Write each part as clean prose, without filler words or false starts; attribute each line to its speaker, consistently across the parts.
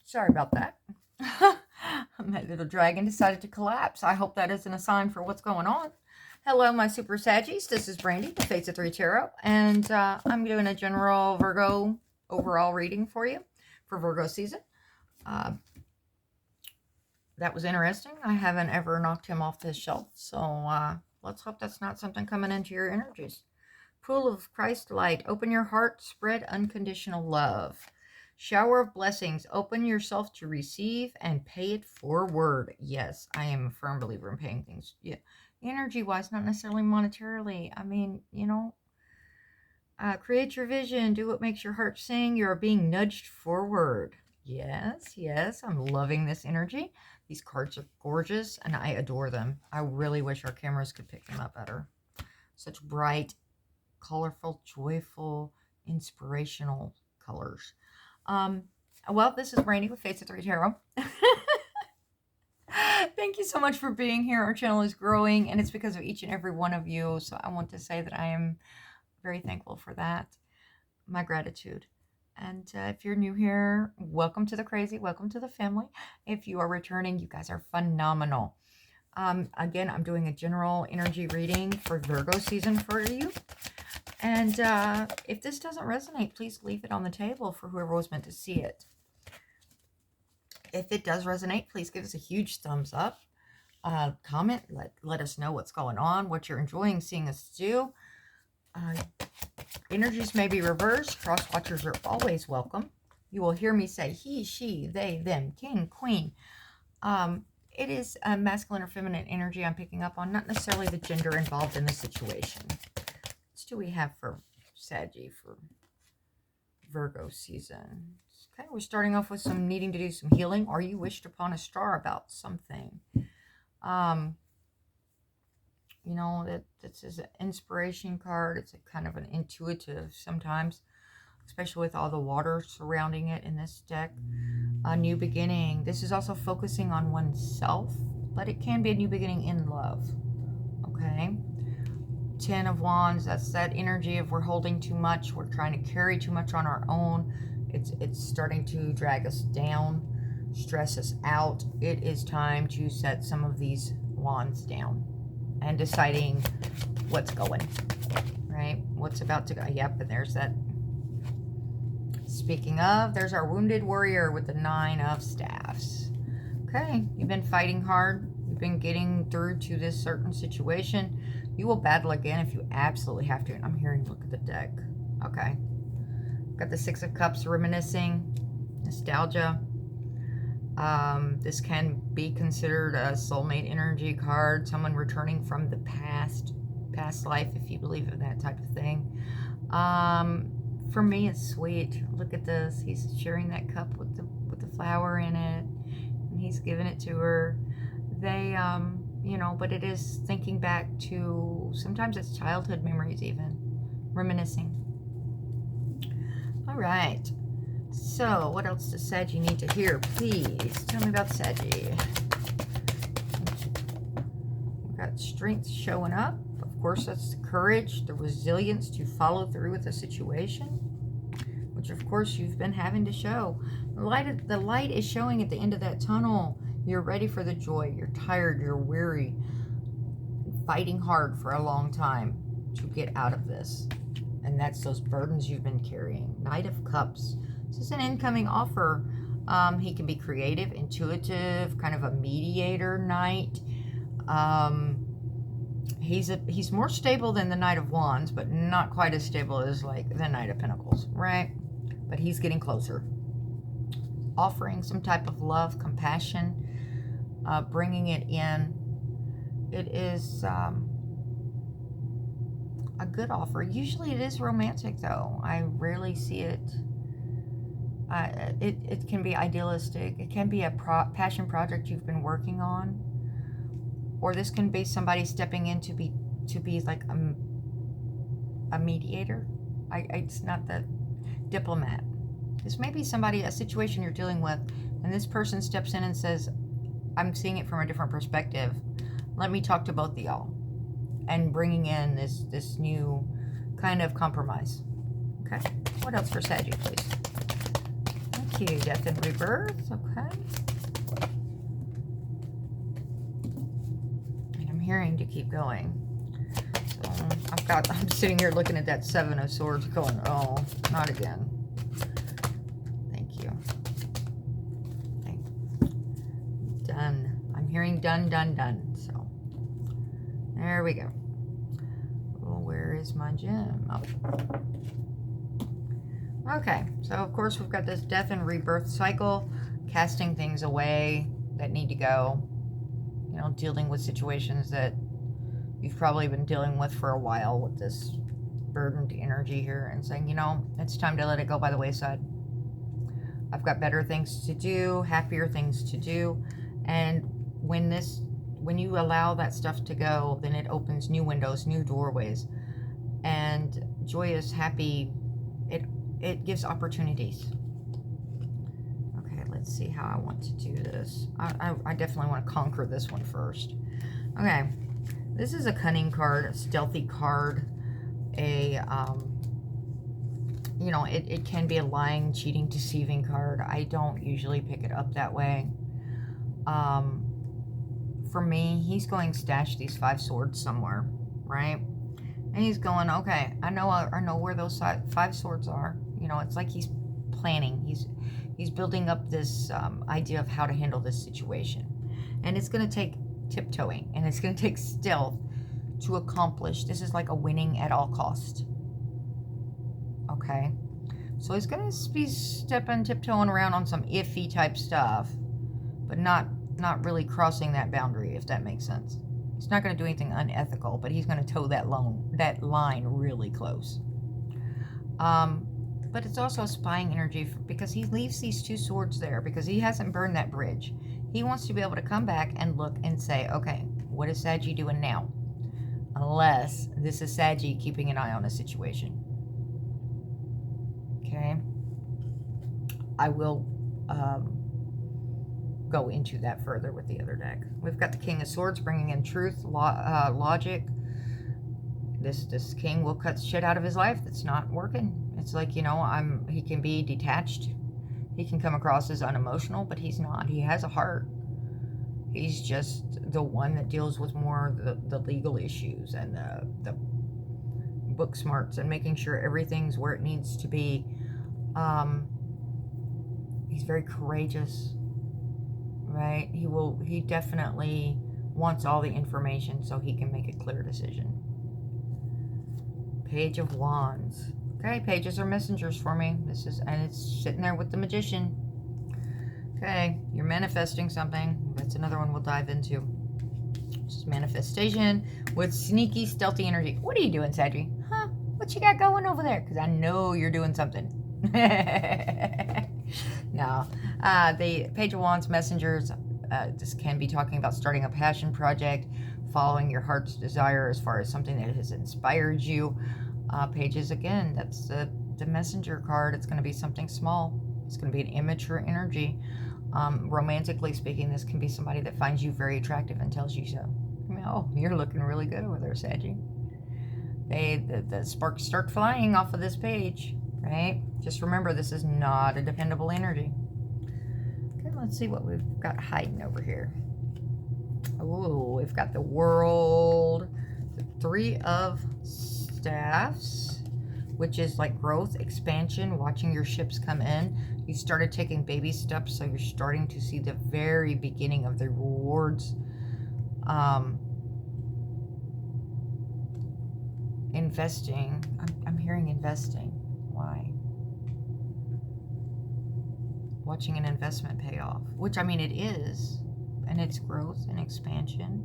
Speaker 1: Sorry about that. My little dragon decided to collapse. I hope that isn't a sign for what's going on. Hello, my super Saggies. This is Brandy, the Fates of 3 Tarot, and I'm doing a general Virgo overall reading for you for Virgo season. That was interesting. I haven't ever knocked him off this shelf, so let's hope that's not something coming into your energies. Pool of Christ light. Open your heart. Spread unconditional love. Shower of blessings. Open yourself to receive and pay it forward. Yes, I am a firm believer in paying things. Yeah, energy-wise, not necessarily monetarily. I mean, create your vision. Do what makes your heart sing. You are being nudged forward. Yes, yes, I'm loving this energy. These cards are gorgeous, and I adore them. I really wish our cameras could pick them up better. Such bright, colorful, joyful, inspirational colors. Well, this is Brandy with Fates of 3 Tarot. Thank you so much for being here. Our channel is growing, and it's because of each and every one of you. So I want to say that I am very thankful for that. My gratitude. And if you're new here, welcome to the crazy. Welcome to the family. If you are returning, you guys are phenomenal. Again, I'm doing a general energy reading for Virgo season for you. And if this doesn't resonate, please leave it on the table for whoever was meant to see it. If it does resonate, please give us a huge thumbs up. Comment, let us know what's going on, what you're enjoying seeing us do. Energies may be reversed. Cross watchers are always welcome. You will hear me say he, she, they, them, king, queen. It is a masculine or feminine energy I'm picking up on, not necessarily the gender involved in the situation. What do we have for Saggy for Virgo season? Okay, we're starting off with some needing to do some healing, or you wished upon a star about something. You know, this is an inspiration card. It's a kind of an intuitive sometimes, especially with all the water surrounding it in this deck. A new beginning. This is also focusing on oneself, but it can be a new beginning in love. Okay. 10 of Wands. That's that energy of we're holding too much. We're trying to carry too much on our own. It's starting to drag us down, stress us out. It is time to set some of these wands down and deciding what's going, right? What's about to go. Yep, and there's that. Speaking of, there's our wounded warrior with the 9 of staffs. Okay, you've been fighting hard. You've been getting through to this certain situation. You will battle again if you absolutely have to. And I'm hearing, look at the deck. Okay. Got the 6 of Cups, reminiscing, nostalgia. This can be considered a soulmate energy card. Someone returning from the past life, if you believe in that type of thing. For me, it's sweet. Look at this. He's sharing that cup with the flower in it, and he's giving it to her. They, but it is thinking back to, sometimes it's childhood memories even, reminiscing. All right. So, what else does Saggy need to hear? Please tell me about Saggy. We've got strength showing up. Of course, that's the courage, the resilience to follow through with a situation, which of course you've been having to show. The light is showing at the end of that tunnel. You're ready for the joy. You're tired. You're weary. Fighting hard for a long time to get out of this. And that's those burdens you've been carrying. Knight of Cups. This is an incoming offer. He can be creative, intuitive, kind of a mediator knight. He's more stable than the Knight of Wands, but not quite as stable as like the Knight of Pentacles, right? But he's getting closer. Offering some type of love, compassion, bringing it in. It is a good offer. Usually it is romantic, though. I rarely see it. It can be idealistic. It can be a passion project you've been working on, or this can be somebody stepping in to be like a mediator. It's not the diplomat. This may be somebody, a situation you're dealing with, and this person steps in and says, I'm seeing it from a different perspective. Let me talk to both of y'all. And bringing in this new kind of compromise. Okay. What else for Saggy, please? Thank you. Death and rebirth. Okay. And I'm hearing to keep going. So I'm sitting here looking at that Seven of Swords going, oh, not again. Thank you. Okay. Done. I'm hearing done, done, done. So there we go. Well, where is my gem? Oh. Okay, so of course we've got this death and rebirth cycle, casting things away that need to go, you know, dealing with situations that you've probably been dealing with for a while with this burdened energy here, and saying, you know, it's time to let it go by the wayside. I've got better things to do, happier things to do, and when you allow that stuff to go, then it opens new windows, new doorways, and joyous, happy, it gives opportunities. Okay, let's see how I want to do this. I definitely want to conquer this one first. Okay, this is a cunning card, a stealthy card, a, you know, it can be a lying, cheating, deceiving card. I don't usually pick it up that way. For me, he's going stash these 5 swords somewhere, right? And he's going, okay, I know where those 5 swords are. You know, it's like he's planning. He's building up this idea of how to handle this situation. And it's going to take tiptoeing, and it's going to take stealth to accomplish. This is like a winning at all cost. Okay? So he's going to be tiptoeing around on some iffy type stuff, but not really crossing that boundary, if that makes sense. He's not going to do anything unethical, but he's going to toe that line really close. But it's also a spying energy because he leaves these 2 swords there because he hasn't burned that bridge. He wants to be able to come back and look and say, okay, what is Saggy doing now? Unless this is Saggy keeping an eye on a situation. Okay. I will go into that further with the other deck. We've got the King of Swords bringing in truth, logic. This king will cut shit out of his life that's not working. It's like, you know, he can be detached. He can come across as unemotional, but he's not. He has a heart. He's just the one that deals with more the legal issues and the book smarts and making sure everything's where it needs to be. He's very courageous, right? He definitely wants all the information so he can make a clear decision. Page of Wands. Okay, pages are messengers for me. And it's sitting there with the Magician. Okay, you're manifesting something. That's another one we'll dive into. Just manifestation with sneaky, stealthy energy. What are you doing, Cedric? Huh? What you got going over there? Because I know you're doing something. No. The Page of Wands messengers, this can be talking about starting a passion project, following your heart's desire as far as something that has inspired you. Pages, again, that's the messenger card. It's going to be something small. It's going to be an immature energy. Romantically speaking, this can be somebody that finds you very attractive and tells you so. I mean, oh, you're looking really good over there, Saggy. The sparks start flying off of this page, right? Just remember, this is not a dependable energy. Okay, let's see what we've got hiding over here. Oh, we've got the World, the 3 of Staffs, which is like growth, expansion, watching your ships come in. You started taking baby steps, so you're starting to see the very beginning of the rewards. Investing. I'm hearing investing. Why? Watching an investment pay off, which, I mean, it is, and it's growth and expansion.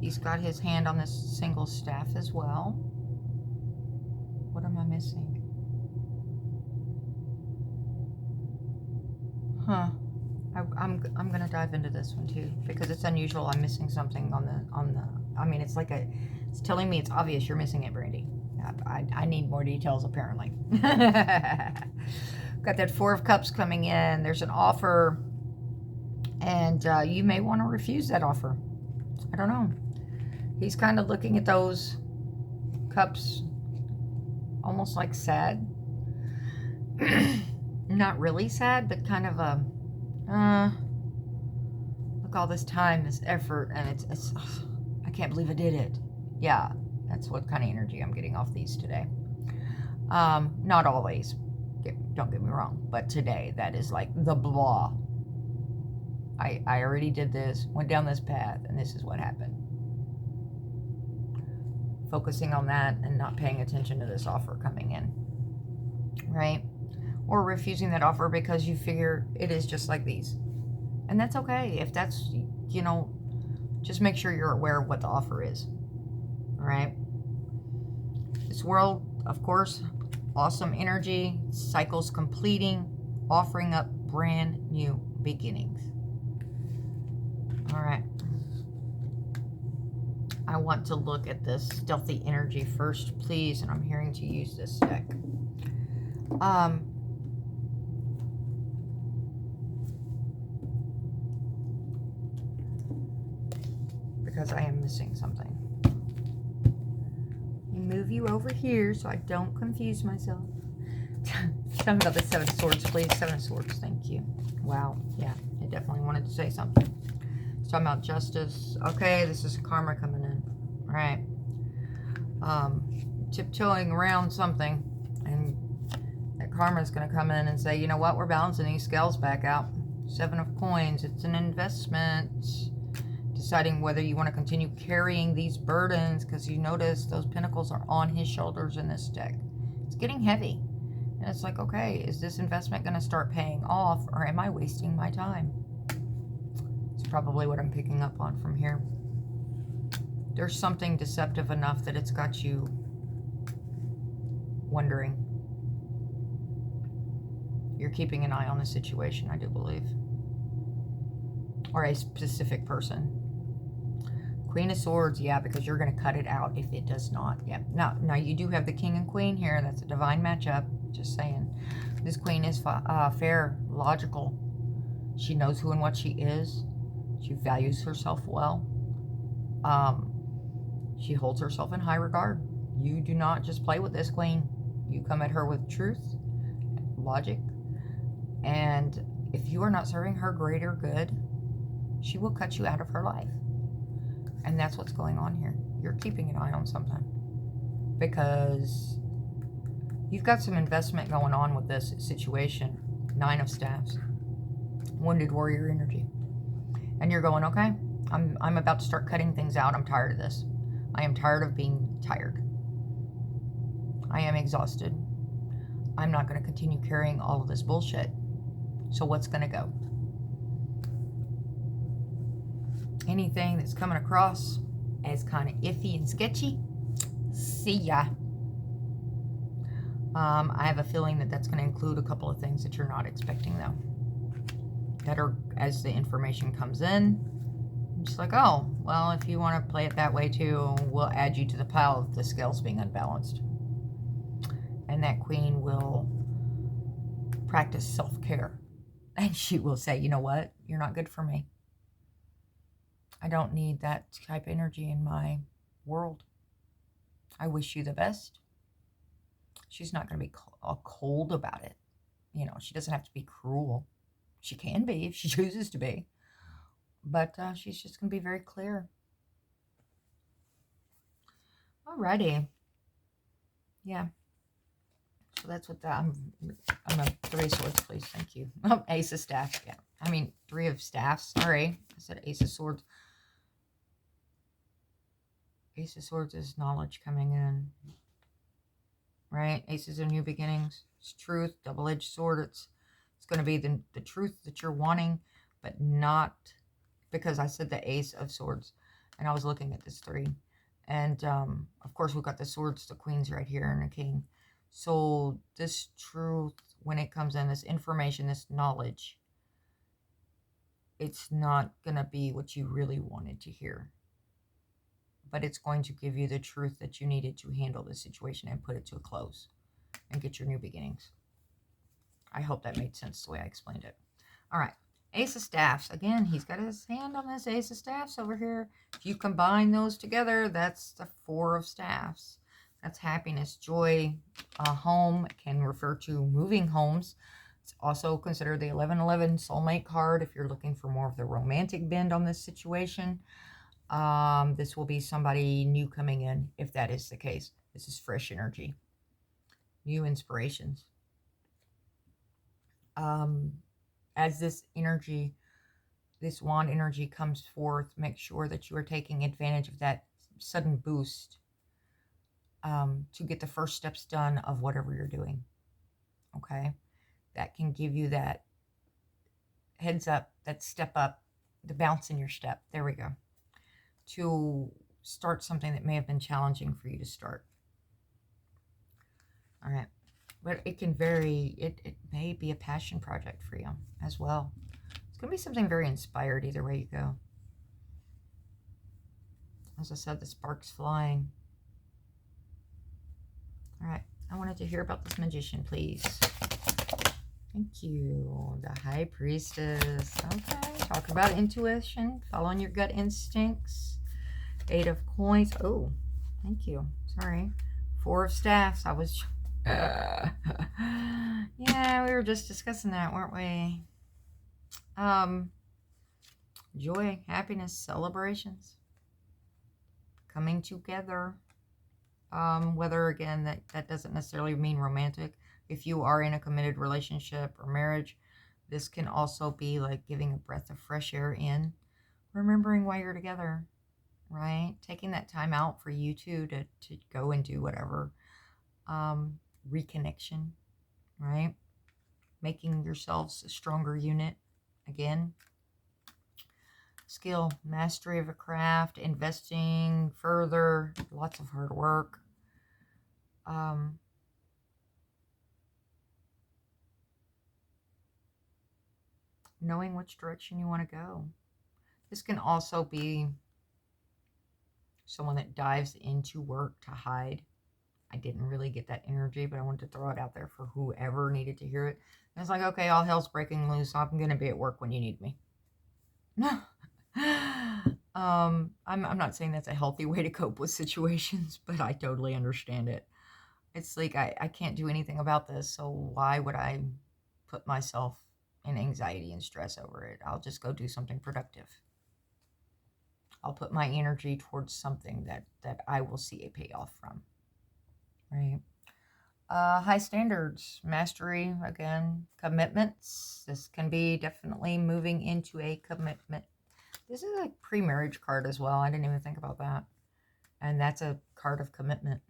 Speaker 1: He's got his hand on this single staff as well. What am I missing? Huh. I'm gonna dive into this one too because it's unusual. I'm missing something on the. I mean, it's like it's telling me it's obvious you're missing it, Brandy. I need more details apparently. Got that 4 of Cups coming in. There's an offer, and you may want to refuse that offer. I don't know. He's kind of looking at those cups almost like sad. not really sad, but kind of a, look, all this time, this effort, and it's I can't believe I did it. Yeah, that's what kind of energy I'm getting off these today. Not always, don't get me wrong, but today, that is like the blah. I already did this, went down this path, and this is what happened. Focusing on that and not paying attention to this offer coming in, right? Or refusing that offer because you figure it is just like these. And that's okay. If that's, you know, just make sure you're aware of what the offer is, all right? This world, of course, awesome energy, cycles completing, offering up brand new beginnings. All right. I want to look at this stealthy energy first, please, and I'm hearing to use this deck. Because I am missing something. Let me move you over here so I don't confuse myself. Tell me about the Seven of Swords, please. Seven of Swords, thank you. Wow, yeah, I definitely wanted to say something. It's talking about justice. Okay, this is karma coming in. All right. Tiptoeing around something, and that karma is going to come in and say, you know what, we're balancing these scales back out. Seven of Coins, it's an investment. Deciding whether you want to continue carrying these burdens, because you notice those pentacles are on his shoulders in this deck. It's getting heavy. And it's like, okay, is this investment going to start paying off, or am I wasting my time? It's probably what I'm picking up on from here. There's something deceptive enough that it's got you wondering. You're keeping an eye on the situation, I do believe. Or a specific person. Queen of Swords, yeah, because you're going to cut it out if it does not. Yeah. Now you do have the King and Queen here. That's a divine matchup. Just saying. This Queen is fair, logical. She knows who and what she is. She values herself well. She holds herself in high regard. You do not just play with this Queen. You come at her with truth, logic, and if you are not serving her greater good, she will cut you out of her life. And that's what's going on here. You're keeping an eye on something because you've got some investment going on with this situation. Nine of Staffs. Wounded warrior energy. And you're going, okay, I'm about to start cutting things out. I'm tired of this. I am tired of being tired. I am exhausted. I'm not going to continue carrying all of this bullshit. So what's going to go? Anything that's coming across as kind of iffy and sketchy, see ya. I have a feeling that that's going to include a couple of things that you're not expecting, though. That are, as the information comes in, just like, oh, well, if you want to play it that way too, we'll add you to the pile of the scales being unbalanced. And that Queen will practice self-care. And she will say, you know what? You're not good for me. I don't need that type of energy in my world. I wish you the best. She's not going to be all cold about it. You know, she doesn't have to be cruel. She can be if she chooses to be. But she's just going to be very clear. Alrighty. Yeah. So that's what I'm a Three of Swords, please. Thank you. Oh, Ace of Staffs. Yeah. I mean, Three of Staffs. Sorry. I said Ace of Swords. Ace of Swords is knowledge coming in. Right? Aces are new beginnings. It's truth. Double-edged sword. It's going to be the truth that you're wanting, but not because I said the Ace of Swords. And I was looking at this three. And, of course, we've got the swords, the queens right here, and the king. So this truth, when it comes in, this information, this knowledge, it's not going to be what you really wanted to hear. But it's going to give you the truth that you needed to handle the situation and put it to a close and get your new beginnings. I hope that made sense the way I explained it. All right. Ace of Staffs. Again, he's got his hand on this Ace of Staffs over here. If you combine those together, that's the Four of Staffs. That's happiness, joy, home. It can refer to moving homes. It's also considered the 1111 soulmate card if you're looking for more of the romantic bend on this situation. This will be somebody new coming in if that is the case. This is fresh energy, new inspirations. As this energy, this wand energy comes forth, make sure that you are taking advantage of that sudden boost to get the first steps done of whatever you're doing. Okay, that can give you that heads up, that step up, the bounce in your step. There we go. To start something that may have been challenging for you to start. All right. But it can vary. It may be a passion project for you as well. It's going to be something very inspired either way you go. As I said, the spark's flying. All right. I wanted to hear about this magician, please. Thank you. The High Priestess. Okay. Talk about intuition. Following your gut instincts. 8 of Coins. Oh, thank you. Sorry. 4 of Staffs. I was... yeah, we were just discussing that, weren't we? Joy, happiness, celebrations. Coming together. Whether, again, that doesn't necessarily mean romantic. If you are in a committed relationship or marriage, this can also be like giving a breath of fresh air in. Remembering why you're together, right? Taking that time out for you two to go and do whatever. Reconnection, right? Making yourselves a stronger unit again. Skill, mastery of a craft, investing further, lots of hard work. Knowing which direction you want to go. This can also be someone that dives into work to hide. I didn't really get that energy, but I wanted to throw it out there for whoever needed to hear it. And it's like, okay, all hell's breaking loose. I'm going to be at work when you need me. I'm not saying that's a healthy way to cope with situations, but I totally understand it. It's like, I can't do anything about this, so why would I put myself in anxiety and stress over it? I'll just go do something productive. I'll put my energy towards something that I will see a payoff from. Right. High standards, mastery, again, commitments. This can be definitely moving into a commitment. This is a pre-marriage card as well. I didn't even think about that. And that's a card of commitment.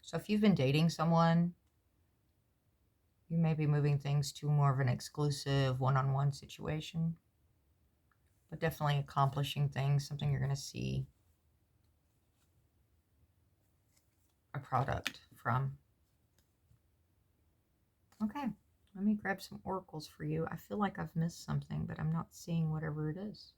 Speaker 1: So if you've been dating someone, you may be moving things to more of an exclusive one-on-one situation. But definitely accomplishing things, something you're going to see a product from. Okay, let me grab some oracles for you. I feel like I've missed something, but I'm not seeing whatever it is.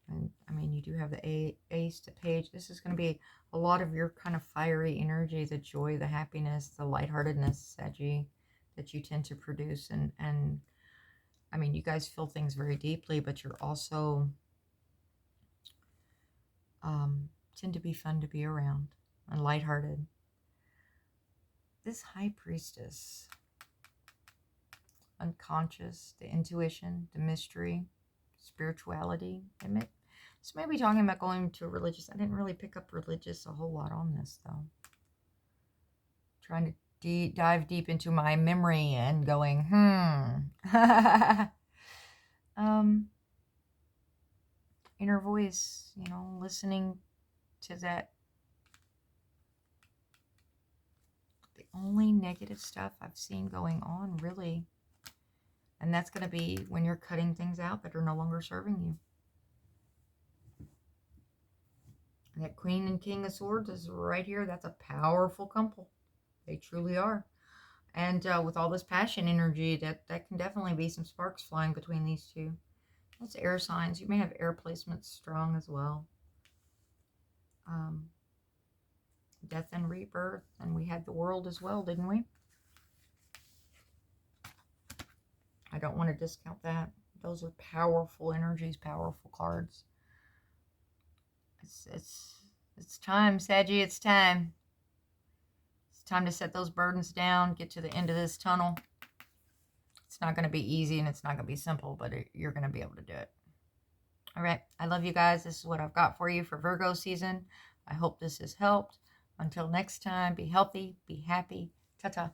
Speaker 1: And I mean, you do have the ace, the page. This is going to be a lot of your kind of fiery energy, the joy, the happiness, the lightheartedness, Saggy, that you tend to produce. And I mean, you guys feel things very deeply, but you're also tend to be fun to be around and lighthearted. This High Priestess, unconscious, the intuition, the mystery, spirituality. This may be talking about going to a religious. I didn't really pick up religious a whole lot on this, though. Trying to dive deep into my memory and going, inner voice, you know, listening to that. The only negative stuff I've seen going on, really. And that's going to be when you're cutting things out that are no longer serving you. And that Queen and King of Swords is right here. That's a powerful couple. They truly are. And with all this passion energy, that can definitely be some sparks flying between these two. That's air signs. You may have air placements strong as well. Death and rebirth. And we had the World as well, didn't we? I don't want to discount that. Those are powerful energies, powerful cards. It's time, Saggy. It's time. It's It's time to set those burdens down, get to the end of this tunnel. It's not going to be easy and it's not going to be simple, but you're going to be able to do it. All right. I love you guys. This is what I've got for you for Virgo season. I hope this has helped. Until next time, be healthy, be happy. Ta-ta.